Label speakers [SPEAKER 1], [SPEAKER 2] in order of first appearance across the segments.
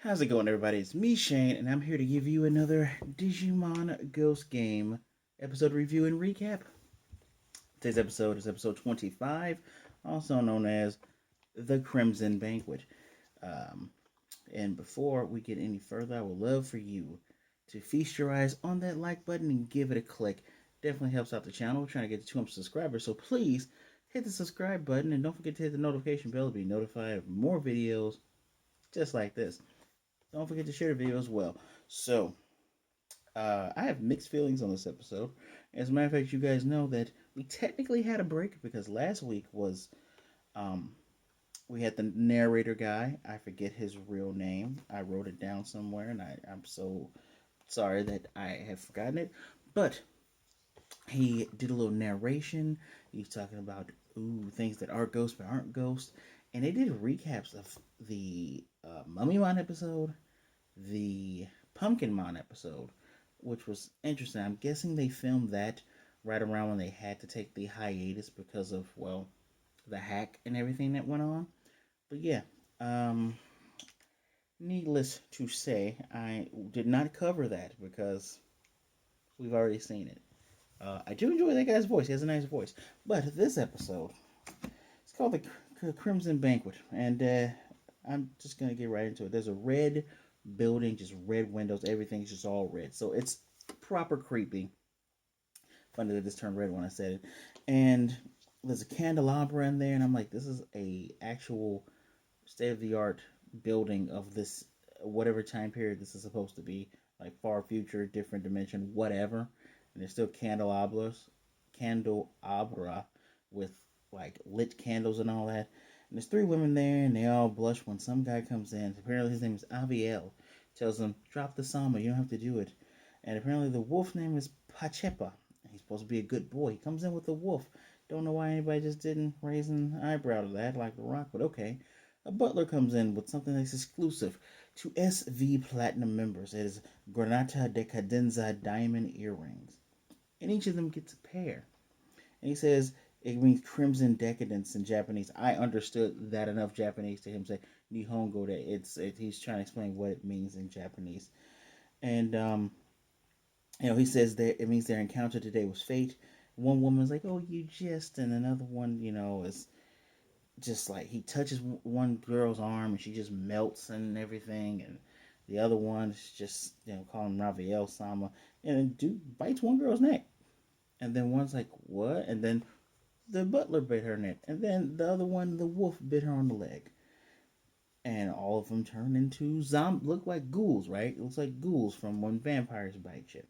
[SPEAKER 1] How's it going, everybody? It's me, Shane, and I'm here to give you another Digimon Ghost Game episode review and recap. Today's episode is episode 25, also known as The Crimson Banquet. Um, and before we get any further, I would love for you to feast your eyes on that like button and give it a click. Definitely helps out the channel. We're trying to get to 200 subscribers, so please hit the subscribe button and don't forget to hit the notification bell to be notified of more videos just like this. Don't forget to share the video as well. I have mixed feelings on this episode. As a matter of fact, you guys know that we technically had a break because last week was um, we had the narrator guy. I forget his real name. I wrote it down somewhere, and I'm so sorry that I have forgotten it. But he did a little narration. He was talking about things that are ghosts but aren't ghosts, and they did recaps of the Mummymon episode, the Pumpkinmon episode, which was interesting. I'm guessing they filmed that right around when they had to take the hiatus because of, well, the hack and everything that went on. But yeah, um, needless to say, I did not cover that because we've already seen it. I do enjoy that guy's voice. He has a nice voice. But this episode, it's called the Crimson Banquet, and I'm just gonna get right into it. There's a red building, just red windows. Everything's just all red, so it's proper creepy. Funny that this turned red when I said it. And there's a candelabra in there, and I'm like, this is a actual state of the art building of this whatever time period this is supposed to be, like far future, different dimension, whatever. And there's still candelabra with like lit candles and all that. And there's three women there, and they all blush when some guy comes in. Apparently, his name is Aviel. Tells them, drop the samba, you don't have to do it. And apparently, the wolf name is Pachepa. He's supposed to be a good boy. He comes in with the wolf. Don't know why anybody just didn't raise an eyebrow to that, like The Rock, but okay. A butler comes in with something that's exclusive to SV Platinum members. It is Granata de Cadenza diamond earrings. And each of them gets a pair. And he says it means crimson decadence in Japanese. I understood that enough Japanese to him say Nihongo that he's trying to explain what it means in Japanese. And he says that it means their encounter today was fate. One woman's like, "Oh, you just," and another one, is just like he touches one girl's arm and she just melts and everything, and the other one is just calling Raviel Sama, and then dude bites one girl's neck, and then one's like, "What?" And then the butler bit her neck, and then the other one, the wolf, bit her on the leg, and all of them turn into look like ghouls, right? It looks like ghouls from when vampires bite you.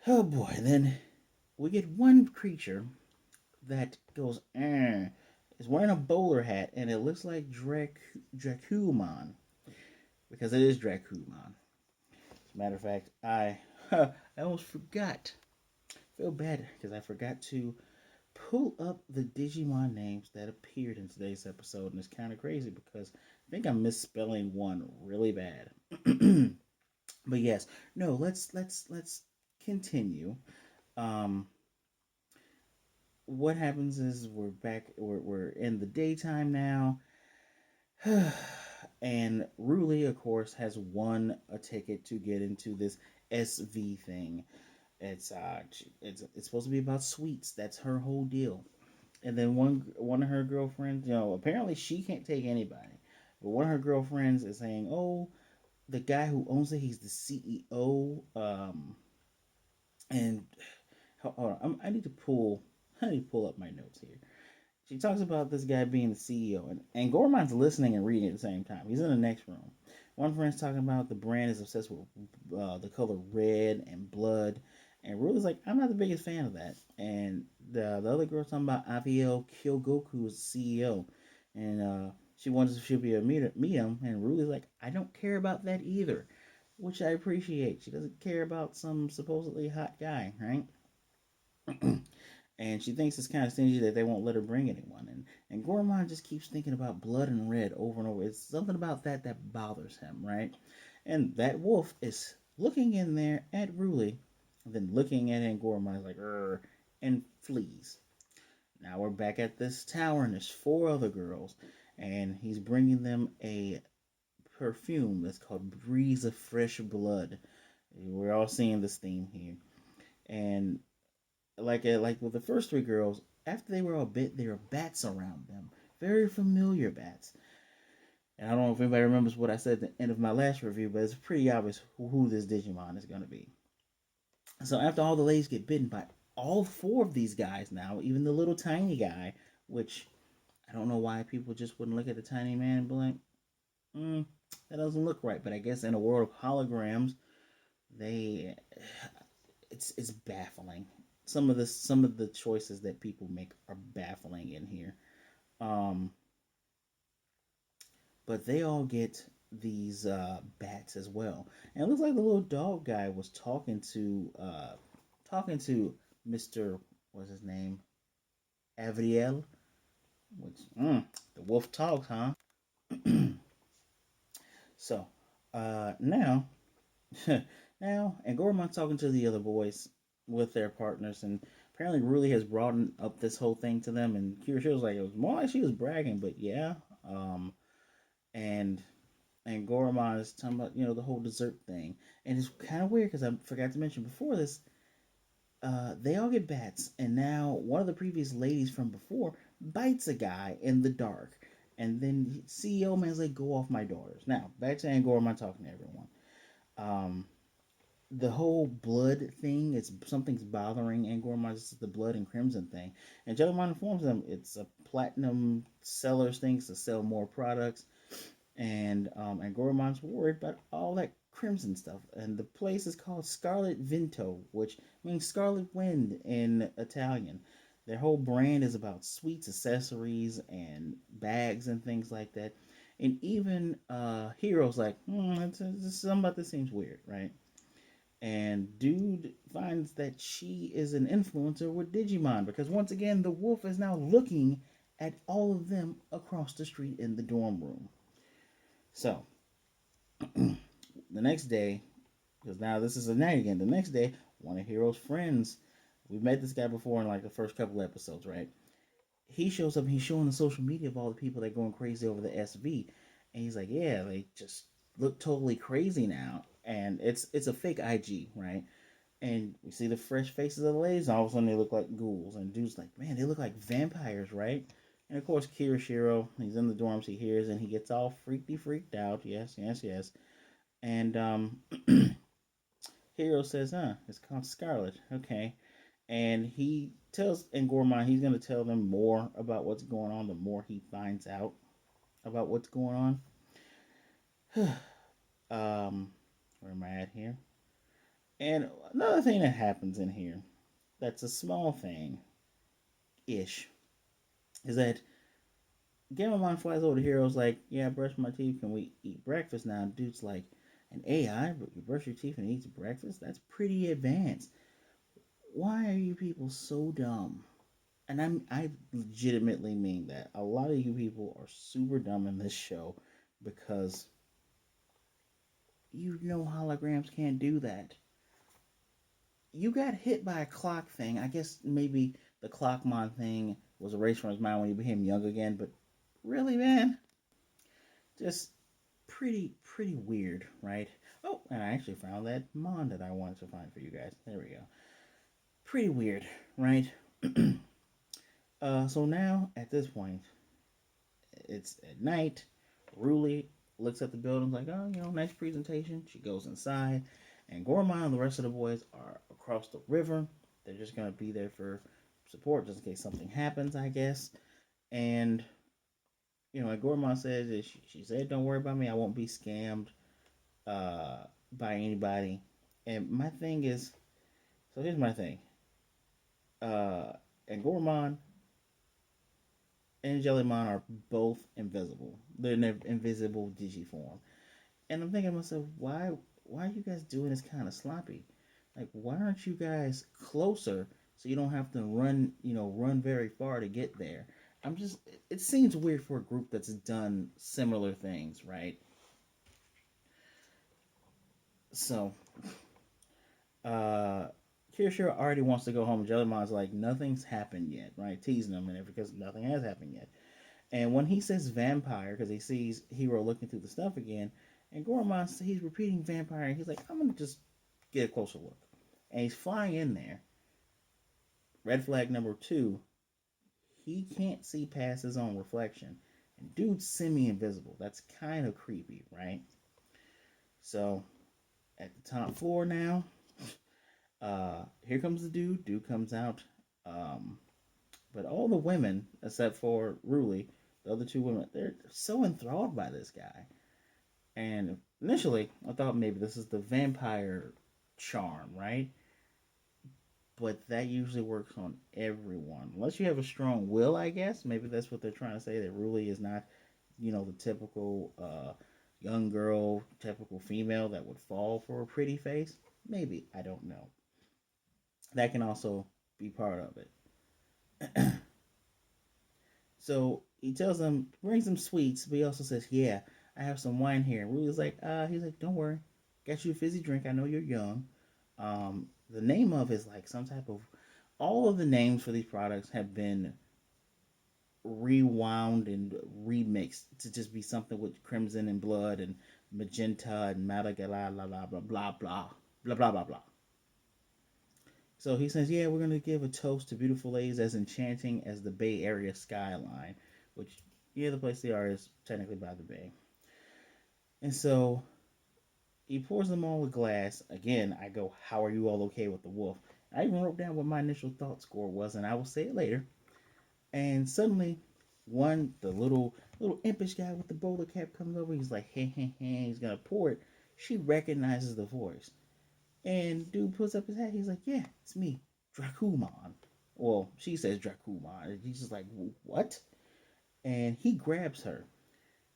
[SPEAKER 1] Oh boy, then we get one creature that goes, is wearing a bowler hat, and it looks like Dracumon, because it is Dracumon. As a matter of fact, I almost forgot. I feel bad because I forgot to pull up the Digimon names that appeared in today's episode, and it's kind of crazy because I think I'm misspelling one really bad. But yes, no, let's continue. Um, what happens is we're back. We're in the daytime now, and Ruli, of course, has won a ticket to get into this SV thing. It's supposed to be about sweets. That's her whole deal. And then one of her girlfriends, apparently she can't take anybody, but one of her girlfriends is saying, "Oh, the guy who owns it, he's the CEO." And hold on, I need to pull up my notes here. She talks about this guy being the CEO, and Angoramon's listening and reading at the same time. He's in the next room. One friend's talking about the brand is obsessed with the color red and blood, and Rule's like, I'm not the biggest fan of that. And the other girl's talking about Aviel Kyogoku as CEO, and she wonders if she'll be able to meet him. And Rule's like, I don't care about that either, which I appreciate. She doesn't care about some supposedly hot guy, right? And she thinks it's kind of stingy that they won't let her bring anyone. And Gormon just keeps thinking about blood and red over and over. It's something about that bothers him, right? And that wolf is looking in there at Ruli, then looking at Gormon like, and flees. Now we're back at this tower, and there's four other girls, and he's bringing them a perfume that's called Breeze of Fresh Blood. We're all seeing this theme here. And like with the first three girls, after they were all bit, there were bats around them. Very familiar bats. And I don't know if anybody remembers what I said at the end of my last review, but it's pretty obvious who this Digimon is going to be. So after all the ladies get bitten by all four of these guys now, even the little tiny guy, which I don't know why people just wouldn't look at the tiny man and be like, that doesn't look right. But I guess in a world of holograms, they it's baffling. Some of the choices that people make are baffling in here. Um, but they all get these bats as well, and it looks like the little dog guy was talking to Mister, what's his name, Avriel, which the wolf talks, huh? So now now, and Goremon's talking to the other boys with their partners, and apparently really has broadened up this whole thing to them. And Kirishio was like, it was more like she was bragging, but yeah. Um, and and Goromon is talking about the whole dessert thing, and it's kind of weird because I forgot to mention before this. They all get bats, and now one of the previous ladies from before bites a guy in the dark, and then CEO man's like, "Go off my daughters." Now back to Angoromon talking to everyone. Um, the whole blood thing, it's something's bothering Angormon. This is the blood and crimson thing, and Jellymon informs them it's a platinum sellers things to sell more products, and Angormon's worried about all that crimson stuff, and the place is called Scarlet Vinto, which means scarlet wind in Italian. Their whole brand is about sweets, accessories, and bags and things like that. And even Hero's like, something about this seems weird, right? And dude finds that she is an influencer with Digimon because once again the wolf is now looking at all of them across the street in the dorm room. So the next day, because now this is a night again, the next day, one of Hero's friends, we met this guy before in like the first couple episodes, right? He shows up and he's showing the social media of all the people that are going crazy over the SV. And he's like, yeah, they just look totally crazy now. And it's a fake IG, right? And we see the fresh faces of the ladies, and all of a sudden they look like ghouls. And dude's like, man, they look like vampires, right? And of course, Kirishiro, he's in the dorms, he hears, and he gets all freaked out. Yes, yes, yes. And Hero says, it's called Scarlet. Okay. And he tells Angormon he's going to tell them more about what's going on the more he finds out about what's going on. Where am I at here? And another thing that happens in here that's a small thing ish is that Gamamon flies over to Hero's like, yeah, I brushed my teeth. Can we eat breakfast now? And dude's like, an AI, but you brush your teeth and eat breakfast? That's pretty advanced. Why are you people so dumb? And I legitimately mean that. A lot of you people are super dumb in this show because holograms can't do that. You got hit by a clock thing. I guess maybe the Clockmon thing was erased from his mind when he became young again, but really, man, just pretty weird, right? Oh, and I actually found that mon that I wanted to find for you guys. There we go. Pretty weird, right? So now at this point, it's at night. Ruli looks at the building like, oh, nice presentation. She goes inside, and Gormon and the rest of the boys are across the river. They're just gonna be there for support, just in case something happens, I guess. And like Gormon says, she said, "Don't worry about me. I won't be scammed by anybody." And my thing is, so here's my thing. And Gormon and Jellymon are both invisible. They're in their invisible digiform. And I'm thinking to myself, why are you guys doing this kind of sloppy? Like, why aren't you guys closer so you don't have to run very far to get there? It seems weird for a group that's done similar things, right? So, uh, Kirishiro already wants to go home. Jellymon's like, nothing's happened yet, right? Teasing him and because nothing has happened yet. And when he says vampire, because he sees Hero looking through the stuff again, and Goromon, he's repeating vampire, and he's like, I'm gonna just get a closer look. And he's flying in there. Red flag number two, he can't see past his own reflection. And dude's semi-invisible. That's kind of creepy, right? So at the top floor now, here comes the dude. Dude comes out. Um, but all the women, except for Ruli, the other two women, they're so enthralled by this guy. And initially, I thought maybe this is the vampire charm, right? But that usually works on everyone. Unless you have a strong will, I guess. Maybe that's what they're trying to say, that Ruli is not, the typical young girl, typical female that would fall for a pretty face. Maybe. I don't know. That can also be part of it. So he tells them, brings them sweets, but he also says, yeah, I have some wine here. Ruli's like, he's like, don't worry. Got you a fizzy drink. I know you're young. The name of is like some type of, all of the names for these products have been rewound and remixed to just be something with crimson and blood and magenta and madagala, blah, blah, blah, blah, blah, blah, blah, blah, blah. So he says, yeah, we're going to give a toast to beautiful ladies as enchanting as the Bay Area skyline, which, yeah, the place they are is technically by the bay. And so he pours them all a glass. Again, I go, how are you all okay with the wolf? I even wrote down what my initial thought score was, and I will say it later. And suddenly, the little impish guy with the bowler cap comes over. He's like, hey, hey, hey, he's gonna pour it. She recognizes the voice, and dude puts up his hat. He's like, yeah, it's me, Dracumon. Well, she says Dracumon. And he's just like, what? And he grabs her.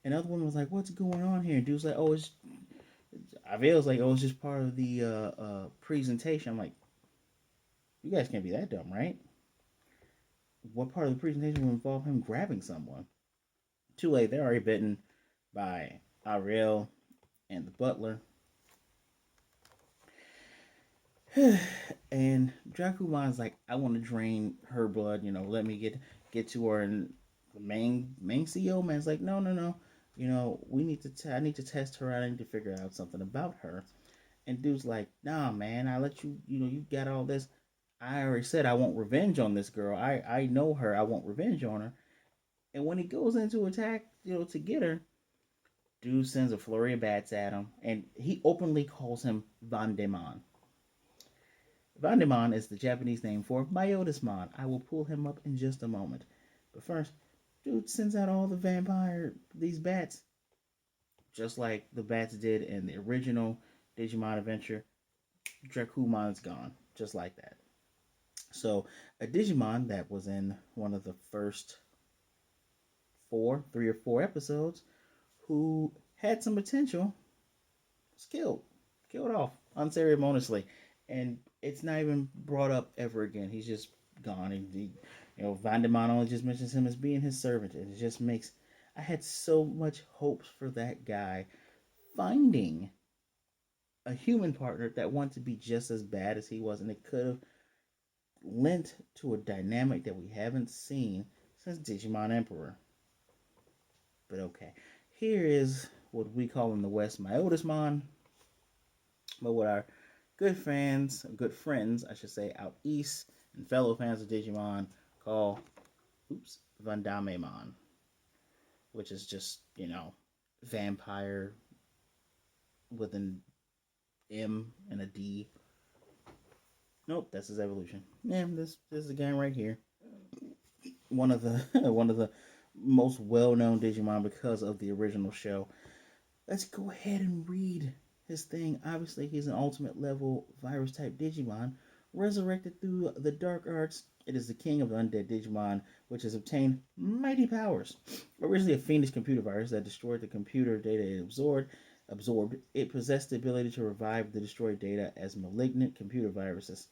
[SPEAKER 1] And the other woman was like, what's going on here? And dude's like, oh, it's Avel's like, oh, it's just part of the presentation. I'm like, you guys can't be that dumb, right? What part of the presentation will involve him grabbing someone? Too late. They're already bitten by Ariel and the butler. And Dracumon's like, I want to drain her blood. Let me get to her. And the main CEO man's like, no, no, no. We need to. I need to test her out. I need to figure out something about her. And dude's like, nah, man. I let you. You got all this. I already said I want revenge on this girl. I know her. I want revenge on her. And when he goes into attack, to get her, dude sends a flurry of bats at him, and he openly calls him Vandemon. Vandemon is the Japanese name for Myotismon. I will pull him up in just a moment. But first, dude sends out all these bats, just like the bats did in the original Digimon adventure. Dracumon's gone, just like that. So, a Digimon that was in one of the first 3 or 4 episodes, who had some potential, was killed off unceremoniously, and it's not even brought up ever again. He's just gone. Vandemon only just mentions him as being his servant, and it just makes. I had so much hopes for that guy finding a human partner that wanted to be just as bad as he was, and it could have lent to a dynamic that we haven't seen since Digimon Emperor. But okay, here is what we call in the West Myotismon, but what our good friends, I should say, out east and fellow fans of Digimon call, Vandamemon, which is just, vampire with an M and a D. Nope, that's his evolution. Yeah, this is the guy right here. One of the one of the most well-known Digimon because of the original show. Let's go ahead and read his thing. Obviously, he's an ultimate level virus type Digimon, resurrected through the dark arts. It is the king of the undead Digimon, which has obtained mighty powers. Originally a fiendish computer virus that destroyed the computer data it absorbed, it possessed the ability to revive the destroyed data as malignant computer viruses.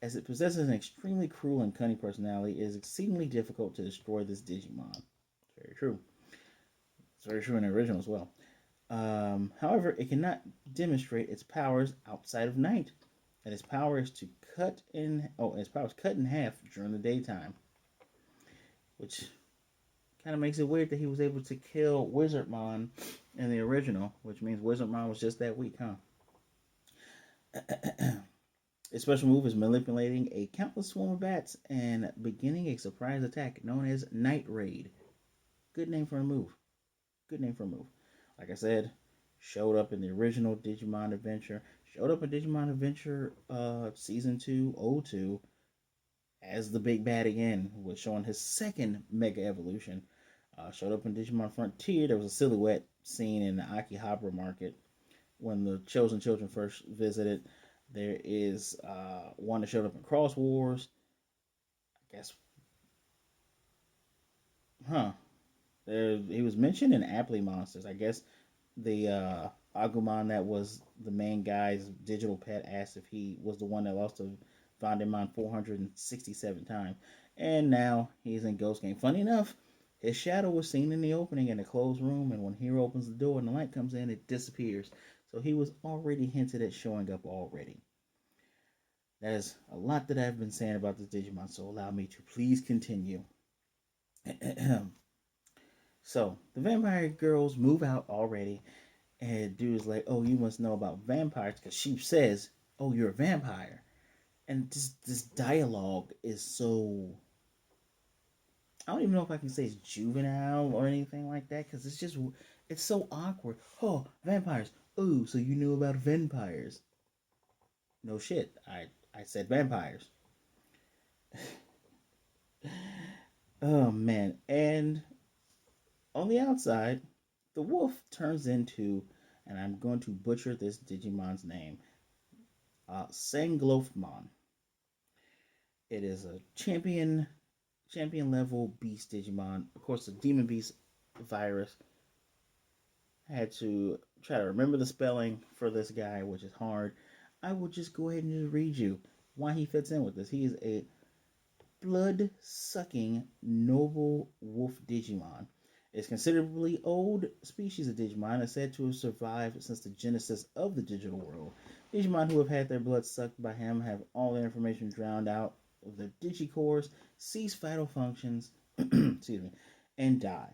[SPEAKER 1] As it possesses an extremely cruel and cunning personality, it is exceedingly difficult to destroy this Digimon. It's very true. It's very true in the original as well. However, it cannot demonstrate its powers outside of night, and its power is cut in half during the daytime, which Kind of makes it weird that he was able to kill Wizardmon in the original, which means Wizardmon was just that weak, huh? His special move is manipulating a countless swarm of bats and beginning a surprise attack known as Night Raid. Good name for a move. Good name for a move. Like I said, showed up in the original Digimon Adventure. Showed up in Digimon Adventure Season 2, O2, as the big bad again, was showing his second Mega Evolution. Showed up in Digimon Frontier. There was a silhouette seen in the Akihabara market when the Chosen Children first visited. There is one that showed up in Cross Wars. I guess, huh? He was mentioned in Aptly Monsters. I guess the Agumon that was the main guy's digital pet asked if he was the one that lost to Vandemon 467 times. And now he's in Ghost Game. Funny enough, his shadow was seen in the opening in the closed room, and when Hero opens the door and the light comes in, it disappears. So he was already hinted at showing up already. That is a lot that I've been saying about this Digimon, so allow me to please continue. So the vampire girls move out already, and dude is like, "Oh, you must know about vampires," because she says, "Oh, you're a vampire," and this dialogue is so. I don't even know if I can say it's juvenile or anything like that, because it's so awkward. Oh, vampires. Oh, so you knew about vampires? No shit. I said vampires. Oh man, and on the outside, the wolf turns into, and I'm going to butcher this Digimon's name, Sangloupmon. It is a champion level beast Digimon. Of course, the demon beast virus. I had to try to remember the spelling for this guy, which is hard. I will just go ahead and just read you why he fits in with this. He is a blood sucking noble wolf Digimon. It's considerably old species of Digimon and said to have survived since the genesis of the digital world. Digimon who have had their blood sucked by him have all their information drowned out of their digicores, cease vital functions, excuse me, and die.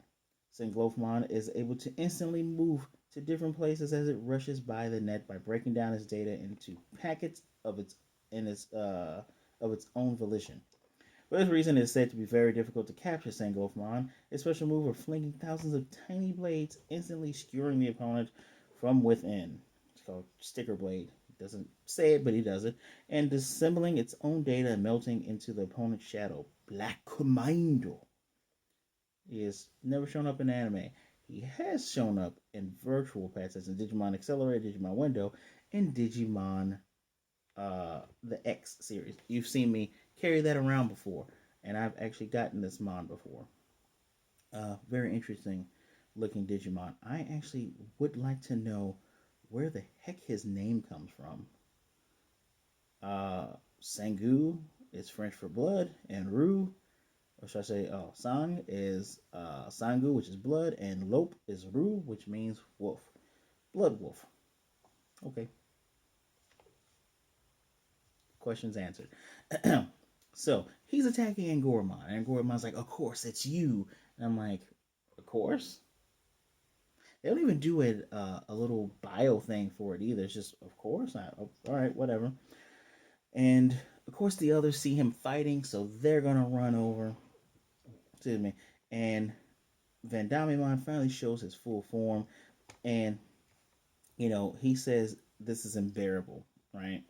[SPEAKER 1] Sangloupmon is able to instantly move to different places as it rushes by the net by breaking down its data into packets of its own volition. For this reason, it is said to be very difficult to capture Sangloupmon. Its special move of flinging thousands of tiny blades, instantly skewering the opponent from within. It's called Sticker Blade. He doesn't say it, but he does it. And dissembling its own data and melting into the opponent's shadow. Black Commando. He has never shown up in anime. He has shown up in virtual pets as in Digimon Accelerator, Digimon Window, and Digimon the X series. You've seen me carry that around before, and I've actually gotten this Mon before. Very interesting looking Digimon. I actually would like to know where the heck his name comes from. Sangu is French for blood, and Ru, or should I say, Sang is Sangu, which is blood, and Lope is Ru, which means wolf. Blood wolf. Okay. Questions answered. So he's attacking Angoramon, and Angoramon's like, "Of course, it's you." And I'm like, "Of course." They don't even do a little bio thing for it either. It's just, "Of course." All right, whatever. And of course, the others see him fighting, so they're gonna run over. Excuse me. And Vandamimon finally shows his full form, and he says this is unbearable, right?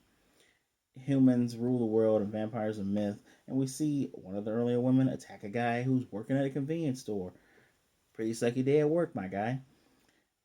[SPEAKER 1] Humans rule the world and vampires are myth. And we see one of the earlier women attack a guy who's working at a convenience store. Pretty sucky day at work, my guy.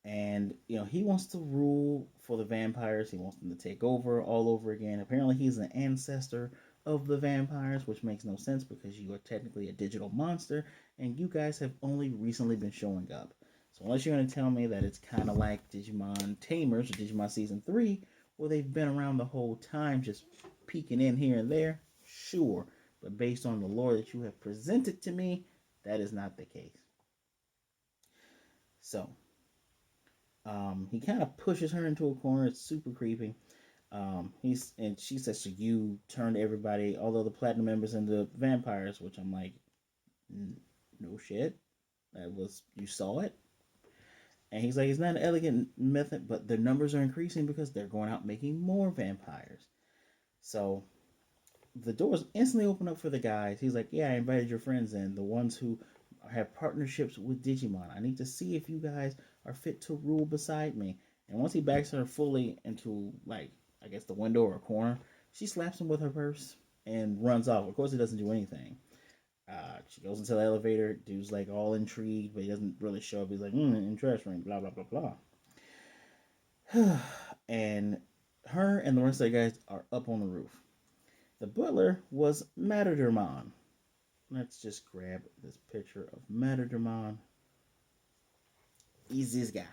[SPEAKER 1] And he wants to rule for the vampires. He wants them to take over all over again. Apparently, he's an ancestor of the vampires, which makes no sense because you are technically a digital monster, and you guys have only recently been showing up. So unless you're going to tell me that it's kind of like Digimon Tamers or Digimon Season 3, where they've been around the whole time, just peeking in here and there, sure. But based on the lore that you have presented to me, that is not the case. So, he kind of pushes her into a corner. It's super creepy. And she says, "So you turned everybody, all the other platinum members, into vampires," which I'm like, no shit. You saw it, and he's like, it's not an elegant method, but their numbers are increasing because they're going out making more vampires. So the doors instantly open up for the guys. He's like, yeah, I invited your friends in, the ones who have partnerships with Digimon. I need to see if you guys are fit to rule beside me. And once he backs her fully into, like, I guess the window or a corner, she slaps him with her purse and runs off. Of course, he doesn't do anything. She goes into the elevator. Dude's like all intrigued, but he doesn't really show up. He's like, interesting, blah, blah, blah, blah. And her and the rest of the guys are up on the roof. The butler was Matadormon. Let's just grab this picture of Matadormon. He's this guy.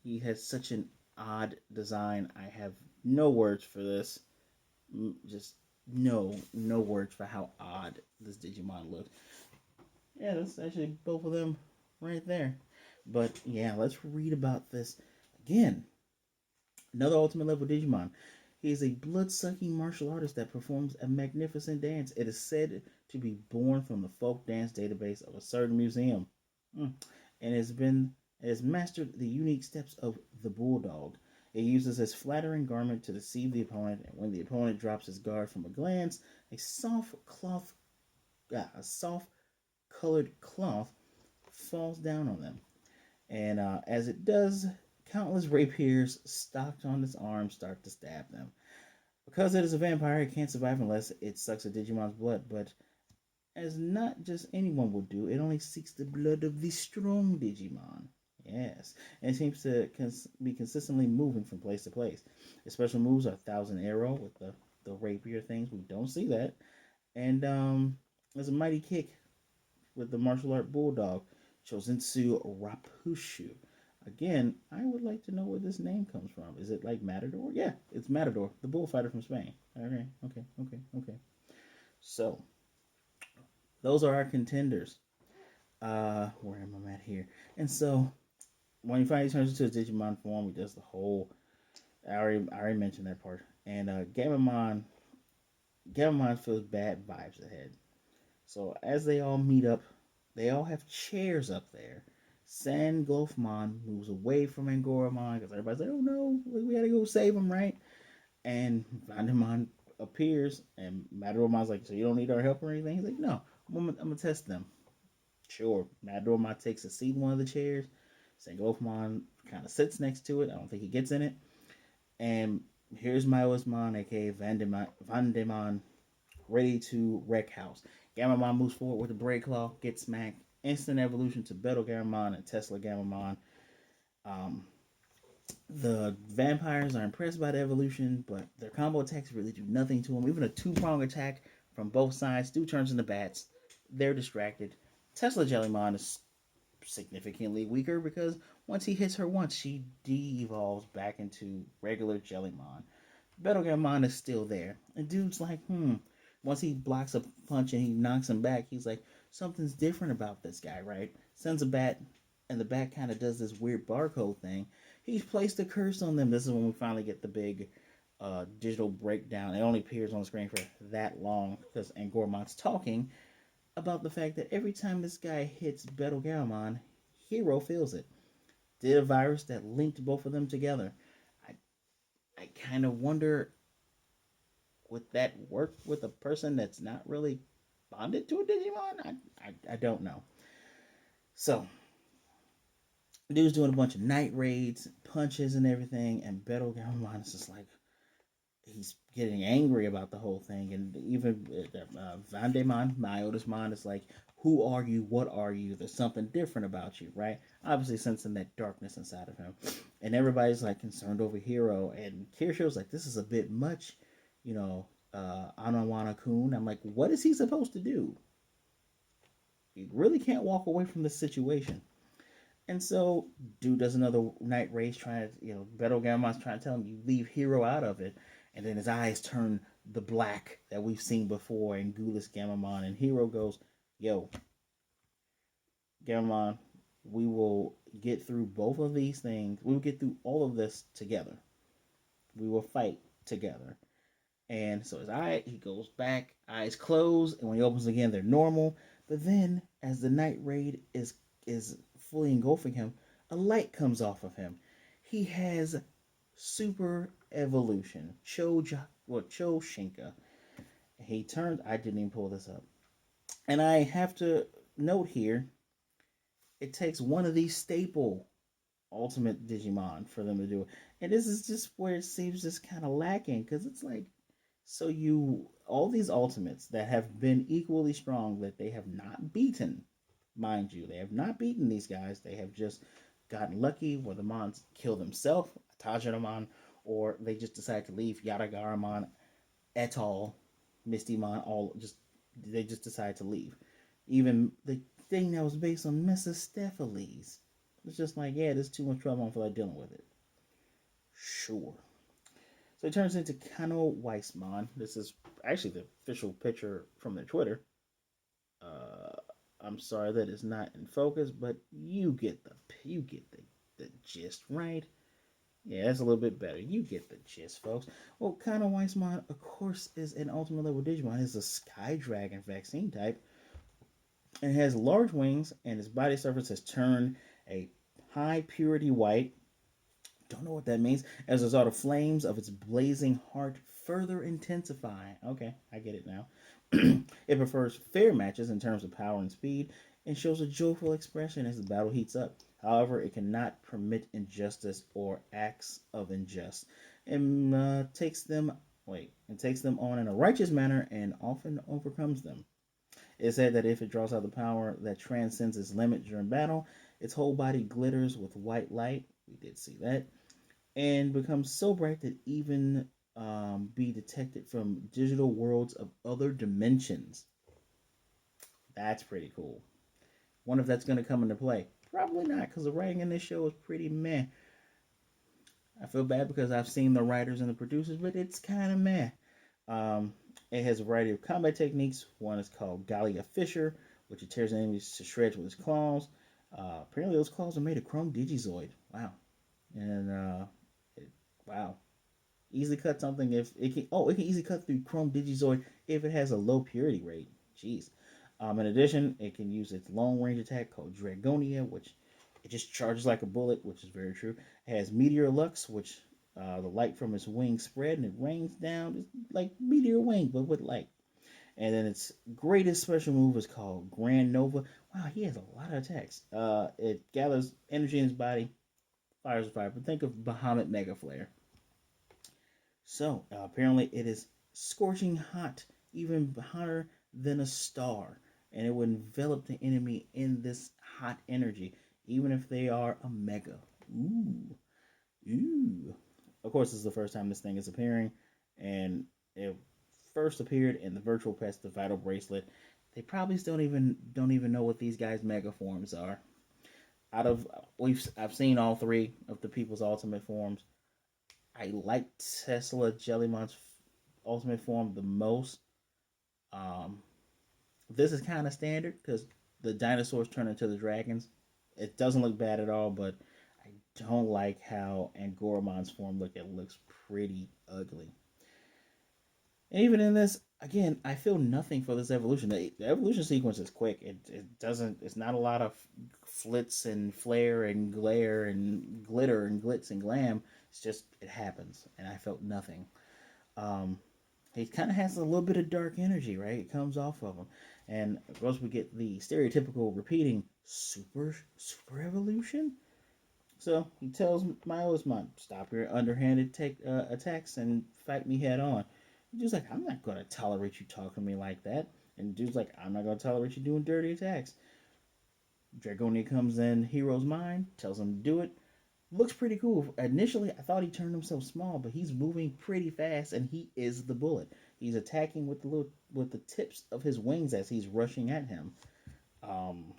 [SPEAKER 1] He has such an odd design. I have no words for this. Just no words for how odd this Digimon looks. Yeah, that's actually both of them right there. But yeah, let's read about this again. Another ultimate level Digimon. He is a blood-sucking martial artist that performs a magnificent dance. It is said to be born from the folk dance database of a certain museum, and has mastered the unique steps of the bulldog. It uses his flattering garment to deceive the opponent, and when the opponent drops his guard from a glance, a soft colored cloth falls down on them. And as it does, countless rapiers stocked on its arms start to stab them. Because it is a vampire, it can't survive unless it sucks a Digimon's blood. But as not just anyone will do, it only seeks the blood of the strong Digimon. Yes, and it seems to be consistently moving from place to place. Its special moves are Thousand Arrow with the rapier things. We don't see that. And there's a mighty kick with the martial art bulldog, Chosensu Rapushu. Again, I would like to know where this name comes from. Is it like Matador? Yeah, it's Matador, the bullfighter from Spain. Okay. So, those are our contenders. Where am I at here? And so, when he finally turns into a Digimon form, he does the whole. I already mentioned that part. And Gamamon feels bad vibes ahead. So as they all meet up, they all have chairs up there. Sangloupmon moves away from Angoramon because everybody's like, "Oh no, we gotta go save him, right?" And Vandemon appears, and Matadormon's like, "So you don't need our help or anything?" He's like, "No, I'm gonna test them." Sure, Matadormon takes a seat in one of the chairs. Sangloupmon kind of sits next to it. I don't think he gets in it. And here's Myotismon, aka Vandemon, ready to wreck house. Gamamon moves forward with the Break Claw, gets smacked. Instant evolution to Betel Gamamon and Tesla Gamamon. Um, the vampires are impressed by the evolution, but their combo attacks really do nothing to them. Even a two-prong attack from both sides still turns into bats. They're distracted. Tesla Jellymon is significantly weaker because once he hits her once, she de-evolves back into regular Jellymon. Battlegamon is still there. And dude's like, Once he blocks a punch and he knocks him back, he's like, something's different about this guy, right? Sends a bat, and the bat kind of does this weird barcode thing. He's placed a curse on them. This is when we finally get the big digital breakdown. It only appears on the screen for that long because Angoramon's talking about the fact that every time this guy hits Battlegamon, Hero feels it. Did a virus that linked both of them together. I I kind of wonder, would that work with a person that's not really bonded to a Digimon? I don't know. So, dude's doing a bunch of night raids, punches, and everything, and Battlegamon is just like, he's getting angry about the whole thing. And even Vandemon, Myotismon, is like, who are you? What are you? There's something different about you, right? Obviously sensing that darkness inside of him. And everybody's like concerned over Hero. And Kirsho's like, this is a bit much, Anawana-kun. I'm like, what is he supposed to do? You really can't walk away from this situation. And so, dude does another night race trying to, Battlegamon's trying to tell him, you leave Hero out of it. And then his eyes turn the black that we've seen before in Ghoulish Gamamon. And Hero goes, yo, Gamamon, we will get through both of these things. We will get through all of this together. We will fight together. And so he goes back, eyes closed, and when he opens again, they're normal. But then as the night raid is fully engulfing him, a light comes off of him. He has super evolution. Cho Shinka. He turns. I didn't even pull this up, and I have to note here. It takes one of these staple Ultimate Digimon for them to do it, and this is just where it seems just kind of lacking because it's like so you all these ultimates that have been equally strong that they have not beaten, mind you, they have not beaten these guys. They have just gotten lucky where the Mons kill themselves, Tajiromon, or they just decide to leave Yadagaramon et al. Mistymon, all just they just decide to leave. Even the thing that was based on Mephistopheles, it's just like, yeah, there's too much trouble. I don't feel like dealing with it. Sure. So it turns into Kano Weissmon. This is actually the official picture from their Twitter. Uh, I'm sorry that it's not in focus, but you get the gist, right? Yeah, that's a little bit better. You get the gist, folks. Well, Kano Weissmon, of course, is an ultimate level Digimon. It's a Sky Dragon vaccine type, and has large wings, and its body surface has turned a high purity white. Don't know what that means. As a result of flames of its blazing heart further intensify. Okay, I get it now. It prefers fair matches in terms of power and speed, and shows a joyful expression as the battle heats up. However, it cannot permit injustice or acts of injustice, and takes them on in a righteous manner and often overcomes them. It said that if it draws out the power that transcends its limit during battle, its whole body glitters with white light. We did see that, and becomes so bright that even be detected from digital worlds of other dimensions. That's pretty cool. Wonder if that's going to come into play. Probably not, because the writing in this show is pretty meh. I feel bad because I've seen the writers and the producers, but it's kind of meh. Um, it has a variety of combat techniques. One is called Galia Fisher, which it tears enemies to shreds with its claws. Apparently, those claws are made of chrome digizoid. Wow. And it, wow, easily cut something if it can. Oh, it can easily cut through chrome digizoid if it has a low purity rate. Jeez. In addition, it can use its long range attack called Dragonia, which it just charges like a bullet, which is very true. It has Meteor Lux, which the light from its wings spread and it rains down. It's like Meteor Wing, but with light. And then its greatest special move is called Grand Nova. Wow, he has a lot of attacks. It gathers energy in his body, fires with fire. But think of Bahamut Mega Flare. So apparently it is scorching hot, even hotter than a star, and it will envelop the enemy in this hot energy, even if they are a mega. Ooh, ooh. Of course, this is the first time this thing is appearing, and it first appeared in the Virtual Pest, the Vital Bracelet. They probably still don't even know what these guys' mega forms are. Out of I've seen all three of the people's ultimate forms. I like Tesla Jellymon's ultimate form the most. Um, this is kind of standard because the dinosaurs turn into the dragons. It doesn't look bad at all, but I don't like how Angoramon's form look. It looks pretty ugly. And even in this, again, I feel nothing for this evolution. The evolution sequence is quick. It doesn't. It's not a lot of flits and flare and glare and glitter and glitz and glam. It's just it happens, and I felt nothing. Um, he kind of has a little bit of dark energy, right? It comes off of him, and of course we get the stereotypical repeating super evolution. So he tells Myotismon, "Stop your underhanded attacks and fight me head on." Dude's like, "I'm not gonna tolerate you talking to me like that." And dude's like, "I'm not gonna tolerate you doing dirty attacks." Dragonia comes in Hero's mind, tells him to do it. Looks pretty cool. Initially, I thought he turned himself small, but he's moving pretty fast, and he is the bullet. He's attacking with the tips of his wings as he's rushing at him. Um,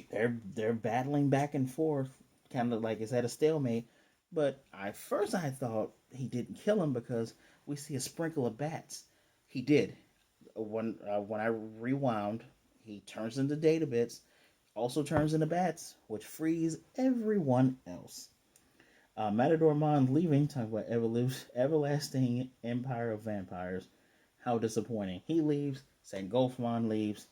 [SPEAKER 1] they're battling back and forth, kind of like it's at a stalemate. But I thought he didn't kill him because we see a sprinkle of bats. He did. When I rewound, he turns into data bits, also turns into bats, which frees everyone else. Matadormon leaving, talking about everlasting empire of vampires. How disappointing. He leaves, Sangloupmon leaves,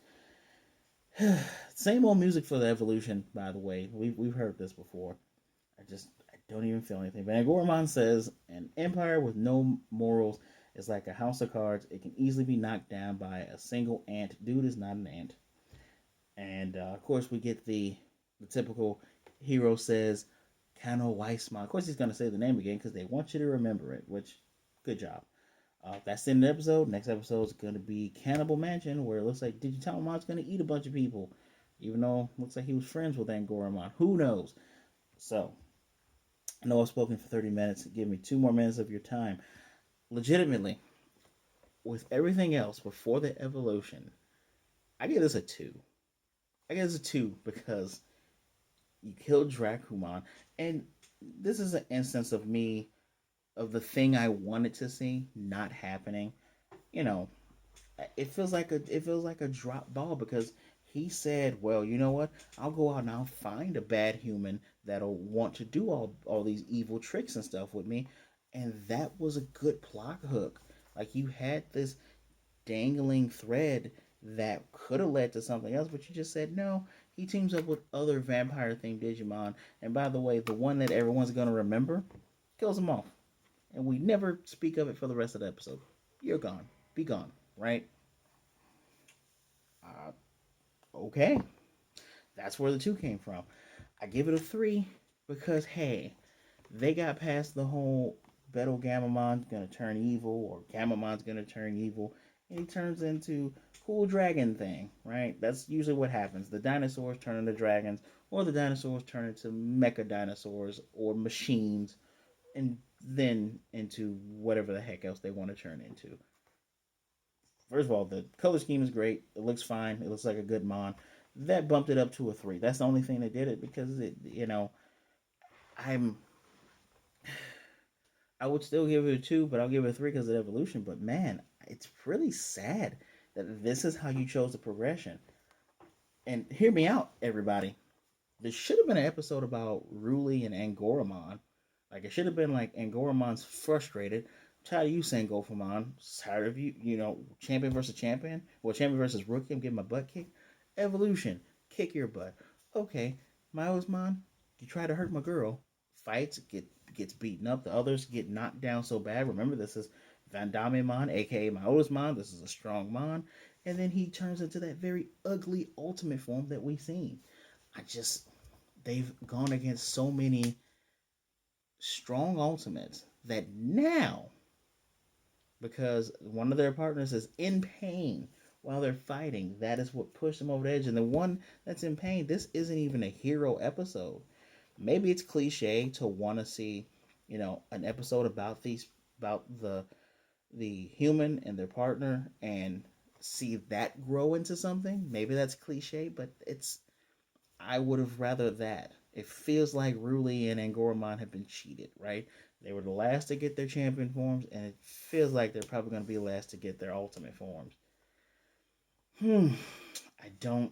[SPEAKER 1] Same old music for the evolution, by the way. We've heard this before. I don't even feel anything. But Angoramon says an empire with no morals is like a house of cards. It can easily be knocked down by a single ant. Dude is not an ant. And of course, we get the typical hero says Kano Weissman. Of course, he's gonna say the name again because they want you to remember it. Which, good job. That's the end of the episode. Next episode is gonna be Cannibal Mansion, where it looks like Digitamon's gonna eat a bunch of people, even though it looks like he was friends with Angoramon. Who knows? So, I know I've spoken for 30 minutes. Give me 2 more minutes of your time. Legitimately, with everything else before the evolution, I give this a 2. I give this a 2 because you killed Dracumon, and this is an instance of me, of the thing I wanted to see not happening. You know, it feels like a drop ball because he said, "Well, you know what? I'll go out and I'll find a bad human that'll want to do all these evil tricks and stuff with me," and that was a good plot hook. Like you had this dangling thread that could have led to something else, but you just said no. He teams up with other vampire themed Digimon, and by the way, the one that everyone's gonna remember kills him off, and we never speak of it for the rest of the episode. You're gone. Be gone. Right? Uh, okay. That's where the 2 came from. I give it a 3 because, hey, they got past the whole Betel Gamamon's gonna turn evil or Gamamon's gonna turn evil, and he turns into cool dragon thing, right? That's usually what happens. The dinosaurs turn into dragons, or the dinosaurs turn into mecha dinosaurs or machines, and then into whatever the heck else they want to turn into. First of all, the color scheme is great. It looks fine. It looks like a good mon. That bumped it up to a 3. That's the only thing that did it because I'm I would still give it a 2, but I'll give it a 3 because of the evolution. But man, it's really sad that this is how you chose the progression. And hear me out, everybody. There should have been an episode about Ruli and Angoramon. Like it should have been like Angoramon's frustrated. I'm tired of you saying Gofamon. Tired of you, champion versus champion. Well, champion versus rookie. I'm getting my butt kicked. Evolution. Kick your butt. Okay, Myotismon, you try to hurt my girl. Fights, gets beaten up. The others get knocked down so bad. Remember, this is Vandamemon, aka Myotismon. This is a strong Mon. And then he turns into that very ugly ultimate form that we've seen. I just they've gone against so many strong ultimates that now, because one of their partners is in pain while they're fighting, that is what pushed them over the edge. And the one that's in pain, this isn't even a hero episode. Maybe it's cliche to want to see, an episode about the human and their partner and see that grow into something. Maybe that's cliche, but I would have rather that. It feels like Ruli and Angoramon have been cheated, right? They were the last to get their champion forms, and it feels like they're probably going to be last to get their ultimate forms. Hmm. I don't.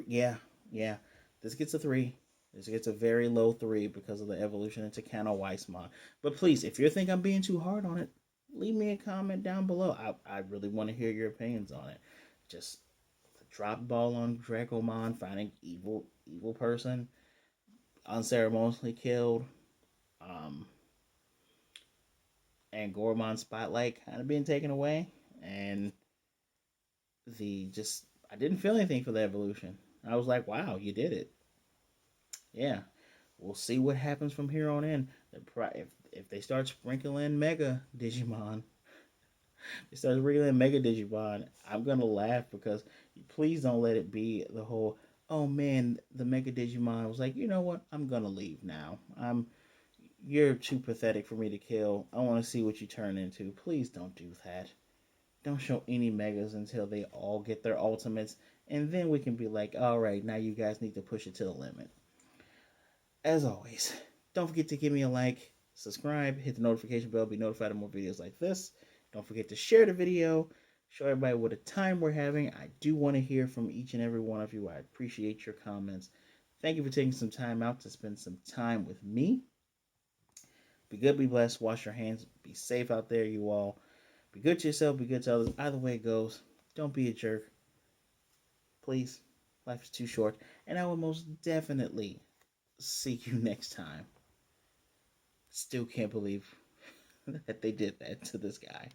[SPEAKER 1] Yeah, yeah. This gets a 3. This gets a very low 3 because of the evolution into Kano Weissmon. But please, if you think I'm being too hard on it, leave me a comment down below. I really want to hear your opinions on it. Just drop ball on Dracomon, finding evil person, unceremoniously killed, um, and Gormon's spotlight kind of being taken away, and the just I didn't feel anything for the evolution. I was like, wow, you did it. Yeah, we'll see what happens from here on in. If they start sprinkling Mega Digimon, they start sprinkling Mega Digimon, I'm gonna laugh because please don't let it be the whole. Oh man, the Mega Digimon was like, you know what? I'm gonna leave now. You're too pathetic for me to kill. I want to see what you turn into. Please don't do that. Don't show any megas until they all get their ultimates, and then we can be like, all right, now you guys need to push it to the limit. As always, don't forget to give me a like, subscribe, hit the notification bell, be notified of more videos like this. Don't forget to share the video, show everybody what a time we're having. I do want to hear from each and every one of you. I appreciate your comments. Thank you for taking some time out to spend some time with me. Be good, be blessed, wash your hands, be safe out there, you all. Be good to yourself, be good to others. Either way it goes, don't be a jerk. Please. Life is too short, and I will most definitely see you next time. Still can't believe that they did that to this guy.